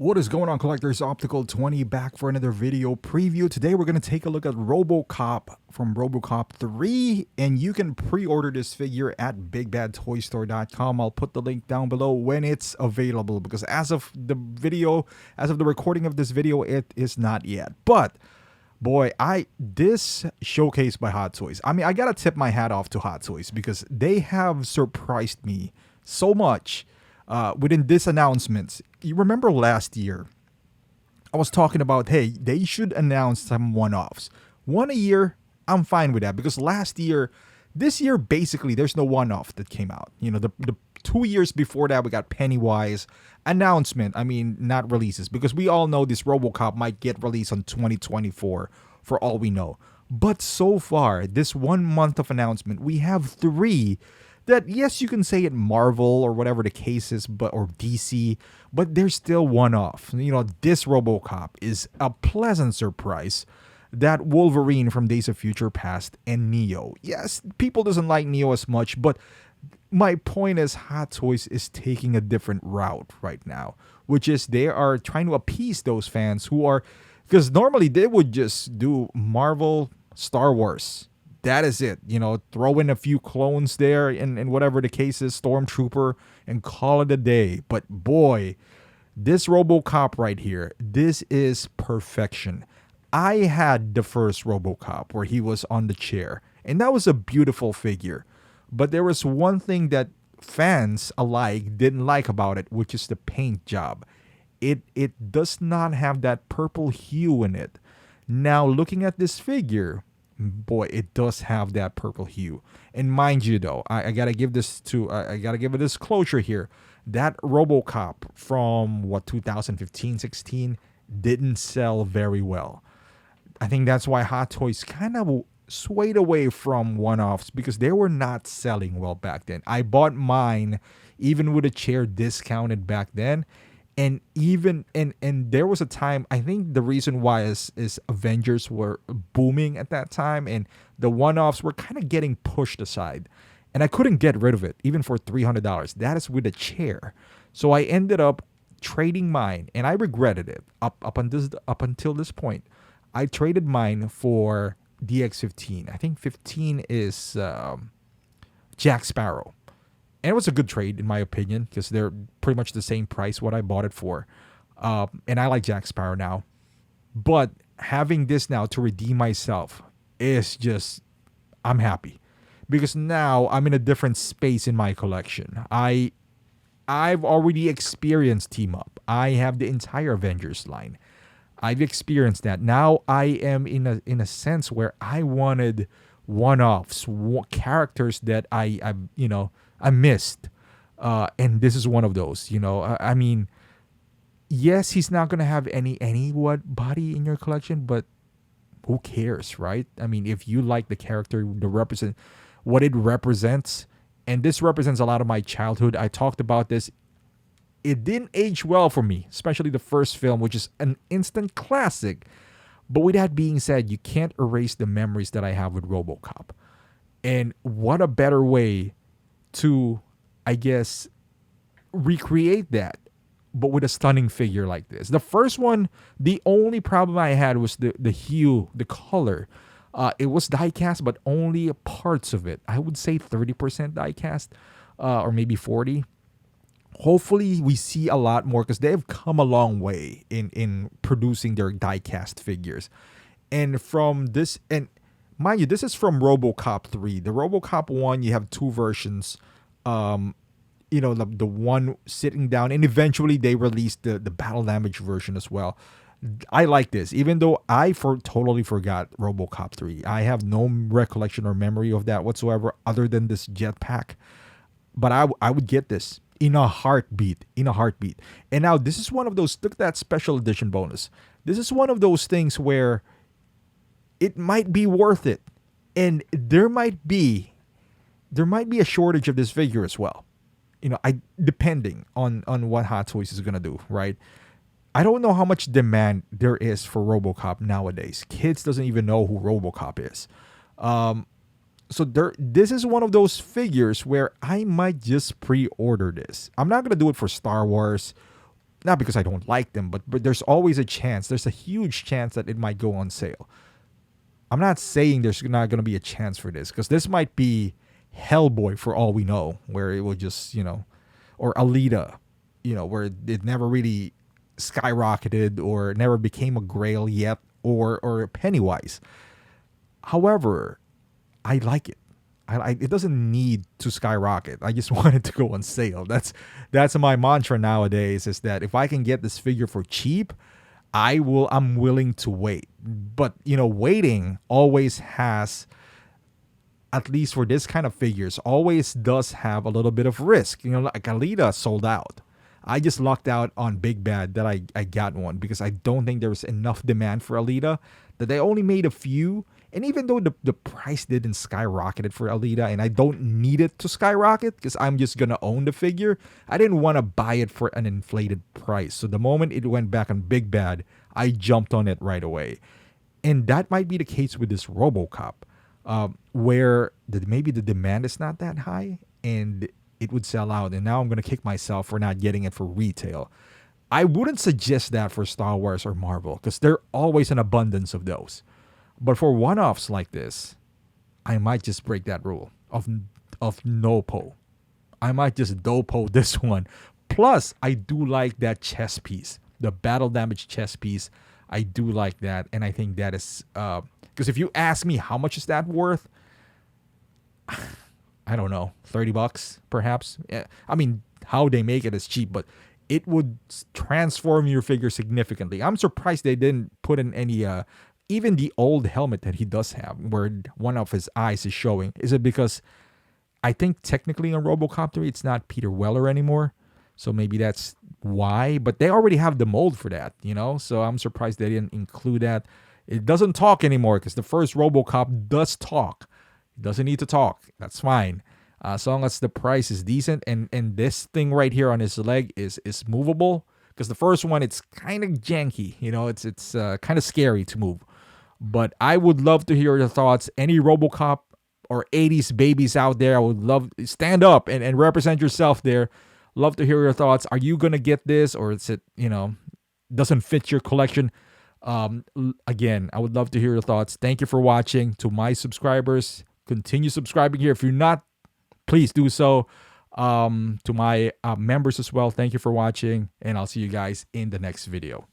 What is going on, collectors? Optical 20 back for another video preview. Today we're going to take a look at Robocop from Robocop 3, and you can pre-order this figure at bigbadtoystore.com. I'll put the link down below when it's available, because as of the recording of this video, it is not yet. But boy, this showcase by Hot Toys, I mean, I gotta tip my hat off to Hot Toys because they have surprised me so much within this announcement. You remember last year, I was talking about, hey, they should announce some one-offs. One a year, I'm fine with that, because this year, basically, there's no one-off that came out. You know, the 2 years before that, we got Pennywise announcement. I mean, not releases, because we all know this Robocop might get released on 2024 for all we know. But so far, this 1 month of announcement, we have three that, yes, you can say it Marvel or whatever the case is, or DC, but they're still one-off. You know, this Robocop is a pleasant surprise. That Wolverine from Days of Future Past and Neo. Yes, people doesn't like Neo as much, but my point is Hot Toys is taking a different route right now, which is they are trying to appease those fans who are, because normally they would just do Marvel, Star Wars. That is it. You know, throw in a few clones there and whatever the case is, Stormtrooper, and call it a day. But boy, this Robocop right here, this is perfection. I had the first Robocop where he was on the chair, and that was a beautiful figure. But there was one thing that fans alike didn't like about it, which is the paint job. It does not have that purple hue in it. Now, looking at this figure, boy, it does have that purple hue. And mind you, though, I gotta give I gotta give a disclosure here. That Robocop from 2015, 16 didn't sell very well. I think that's why Hot Toys kind of swayed away from one-offs, because they were not selling well back then. I bought mine even with a chair discounted back then. And even and there was a time, I think the reason why is Avengers were booming at that time, and the one-offs were kind of getting pushed aside. And I couldn't get rid of it, even for $300. That is with a chair. So I ended up trading mine, and I regretted it up until this point. I traded mine for DX15. I think 15 is Jack Sparrow. And it was a good trade, in my opinion, because they're pretty much the same price what I bought it for. And I like Jack Sparrow now. But having this now to redeem myself is just, I'm happy. Because now I'm in a different space in my collection. I've already experienced Team Up. I have the entire Avengers line. I've experienced that. Now I am in a sense where I wanted one-offs, characters that I missed, and this is one of those. You know, I mean, yes, he's not gonna have any body in your collection, but who cares, right? I mean, if you like the character, what it represents, and this represents a lot of my childhood. I talked about this. It didn't age well for me, especially the first film, which is an instant classic. But with that being said, you can't erase the memories that I have with Robocop. And what a better way to, I guess, recreate that, but with a stunning figure like this. The first one, the only problem I had was the hue, the color. It was diecast, but only parts of it. I would say 30% diecast, or maybe 40%. Hopefully we see a lot more, because they have come a long way in producing their diecast figures. And from this, and mind you, this is from Robocop 3. The Robocop 1, you have two versions. The one sitting down, and eventually they released the battle damage version as well. I like this, even though I totally forgot Robocop 3. I have no recollection or memory of that whatsoever, other than this jetpack. But I would get this in a heartbeat. And now this is one of those, look at that special edition bonus. This is one of those things where it might be worth it. And there might be a shortage of this figure as well. You know, depending on what Hot Toys is going to do, right? I don't know how much demand there is for Robocop nowadays. Kids doesn't even know who Robocop is. So this is one of those figures where I might just pre-order this. I'm not going to do it for Star Wars not because I don't like them, but there's always a chance. There's a huge chance that it might go on sale. I'm not saying there's not going to be a chance for this, because this might be Hellboy for all we know, where it will just, or Alita, where it never really skyrocketed or never became a grail yet, or Pennywise. However, I like it. It doesn't need to skyrocket. I just want it to go on sale. That's my mantra nowadays, is that if I can get this figure for cheap, I'm willing to wait. But waiting always has, at least for this kind of figures, always does have a little bit of risk. Like Alita sold out. I just lucked out on Big Bad that I got one, because I don't think there was enough demand for Alita, that they only made a few. And even though the price didn't skyrocket for Alita, and I don't need it to skyrocket because I'm just going to own the figure, I didn't want to buy it for an inflated price. So the moment it went back on Big Bad, I jumped on it right away. And that might be the case with this Robocop, where maybe the demand is not that high and it would sell out. And now I'm going to kick myself for not getting it for retail. I wouldn't suggest that for Star Wars or Marvel, because there's always an abundance of those. But for one-offs like this, I might just break that rule of no-po. I might just dopo this one. Plus, I do like that chess piece, the battle damage chess piece. I do like that, and I think that is because if you ask me how much is that worth, I don't know, $30 perhaps. Yeah, I mean, how they make it is cheap, but it would transform your figure significantly. I'm surprised they didn't put in any even the old helmet that he does have, where one of his eyes is showing. Is it because I think technically on Robocop 3 it's not Peter Weller anymore, so maybe that's why. But they already have the mold for that, so I'm surprised they didn't include that. It doesn't talk anymore, because the first Robocop does talk. It doesn't need to talk. That's fine, as long as the price is decent, and this thing right here on his leg is movable. Because the first one, it's kind of janky, it's kind of scary to move. But I would love to hear your thoughts. Any Robocop or 80s babies out there, I would love, stand up and represent yourself there. Love to hear your thoughts. Are you going to get this, or is it, doesn't fit your collection? Again, I would love to hear your thoughts. Thank you for watching. To my subscribers, continue subscribing here. If you're not, please do so. To my members as well, thank you for watching, and I'll see you guys in the next video.